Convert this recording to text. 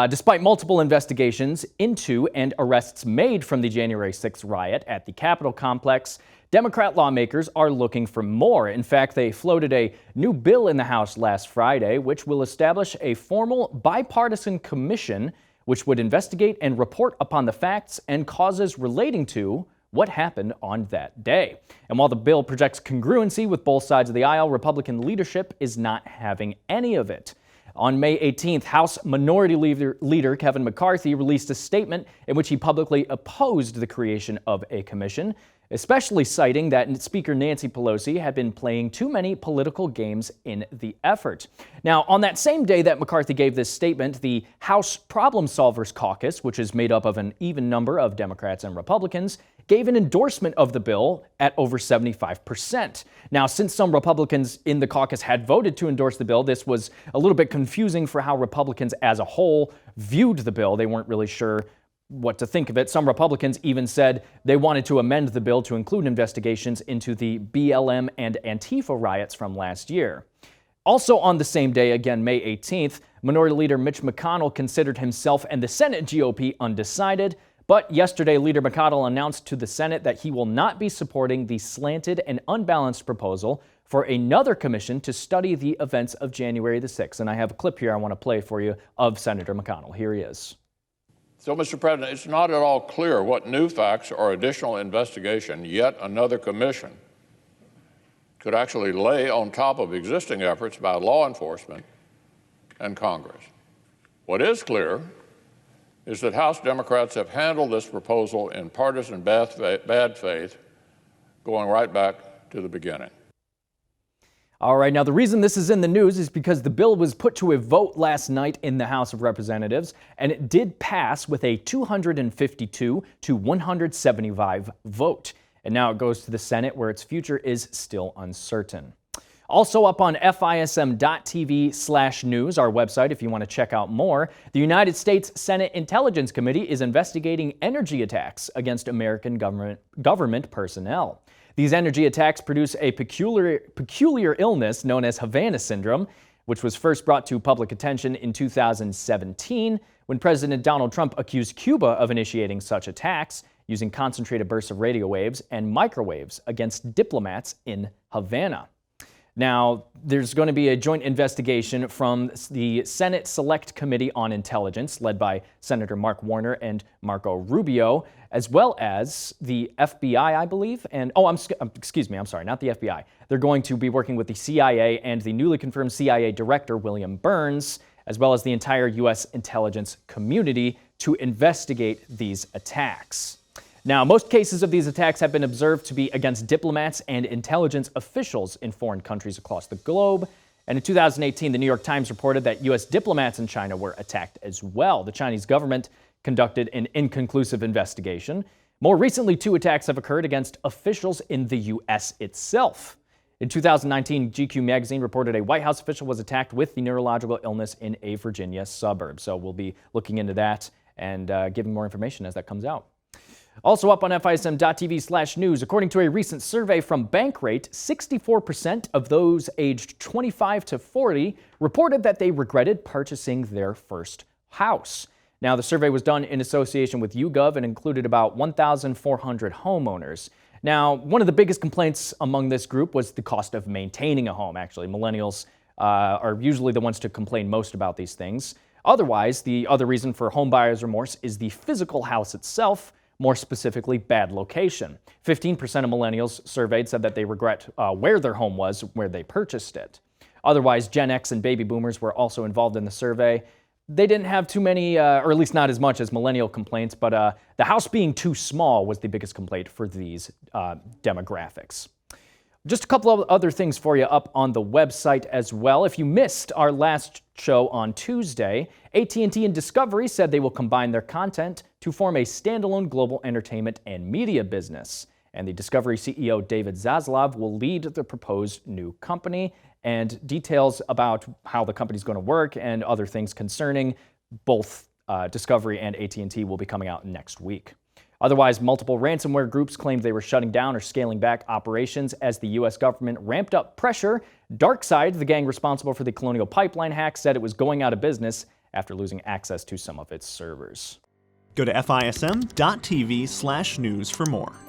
Despite multiple investigations into and arrests made from the January 6th riot at the Capitol complex, Democrat lawmakers are looking for more. In fact, they floated a new bill in the House last Friday, which will establish a formal bipartisan commission which would investigate and report upon the facts and causes relating to what happened on that day. And while the bill projects congruency with both sides of the aisle, Republican leadership is not having any of it. On May 18th, House Minority Leader Kevin McCarthy released a statement in which he publicly opposed the creation of a commission, especially citing that Speaker Nancy Pelosi had been playing too many political games in the effort. Now, on that same day that McCarthy gave this statement, the House Problem Solvers Caucus, which is made up of an even number of Democrats and Republicans, gave an endorsement of the bill at over 75%. Now, since some Republicans in the caucus had voted to endorse the bill, this was a little bit confusing for how Republicans as a whole viewed the bill. They weren't really sure what to think of it. Some Republicans even said they wanted to amend the bill to include investigations into the BLM and Antifa riots from last year. Also on the same day, again May 18th, Minority Leader Mitch McConnell considered himself and the Senate GOP undecided. But yesterday, Leader McConnell announced to the Senate that he will not be supporting the slanted and unbalanced proposal for another commission to study the events of January the 6th. And I have a clip here I want to play for you of Senator McConnell. Here he is. So, Mr. President, it's not at all clear what new facts or additional investigation yet another commission could actually lay on top of existing efforts by law enforcement and Congress. What is clear is that House Democrats have handled this proposal in partisan bad faith, going right back to the beginning. All right, now the reason this is in the news is because the bill was put to a vote last night in the House of Representatives, and it did pass with a 252 to 175 vote. And now it goes to the Senate, where its future is still uncertain. Also up on FISM.tv/news, our website, if you want to check out more, the United States Senate Intelligence Committee is investigating energy attacks against American government personnel. These energy attacks produce a peculiar illness known as Havana syndrome, which was first brought to public attention in 2017 when President Donald Trump accused Cuba of initiating such attacks using concentrated bursts of radio waves and microwaves against diplomats in Havana. Now, there's going to be a joint investigation from the Senate Select Committee on Intelligence, led by Senator Mark Warner and Marco Rubio, as well as the FBI, I believe. And, excuse me, I'm sorry, not the FBI. They're going to be working with the CIA and the newly confirmed CIA Director, William Burns, as well as the entire U.S. intelligence community to investigate these attacks. Now, most cases of these attacks have been observed to be against diplomats and intelligence officials in foreign countries across the globe. And in 2018, the New York Times reported that U.S. diplomats in China were attacked as well. The Chinese government conducted an inconclusive investigation. More recently, 2 attacks have occurred against officials in the U.S. itself. In 2019, GQ magazine reported a White House official was attacked with the neurological illness in a Virginia suburb. So we'll be looking into that and giving more information as that comes out. Also up on FISM.tv/news, according to a recent survey from Bankrate, 64% of those aged 25 to 40 reported that they regretted purchasing their first house. Now, the survey was done in association with YouGov and included about 1,400 homeowners. Now, one of the biggest complaints among this group was the cost of maintaining a home, actually. Millennials are usually the ones to complain most about these things. Otherwise, the other reason for home buyer's remorse is the physical house itself, more specifically, bad location. 15% of millennials surveyed said that they regret where their home was, where they purchased it. Otherwise, Gen X and baby boomers were also involved in the survey. They didn't have too many, or at least not as much as millennial complaints, but the house being too small was the biggest complaint for these demographics. Just a couple of other things for you up on the website as well. If you missed our last show on Tuesday, AT&T and Discovery said they will combine their content to form a standalone global entertainment and media business. And the Discovery CEO David Zaslav will lead the proposed new company. And details about how the company is going to work and other things concerning both Discovery and AT&T will be coming out next week. Otherwise, multiple ransomware groups claimed they were shutting down or scaling back operations as the U.S. government ramped up pressure. DarkSide, the gang responsible for the Colonial Pipeline hack, said it was going out of business after losing access to some of its servers. Go to FISM.tv/news for more.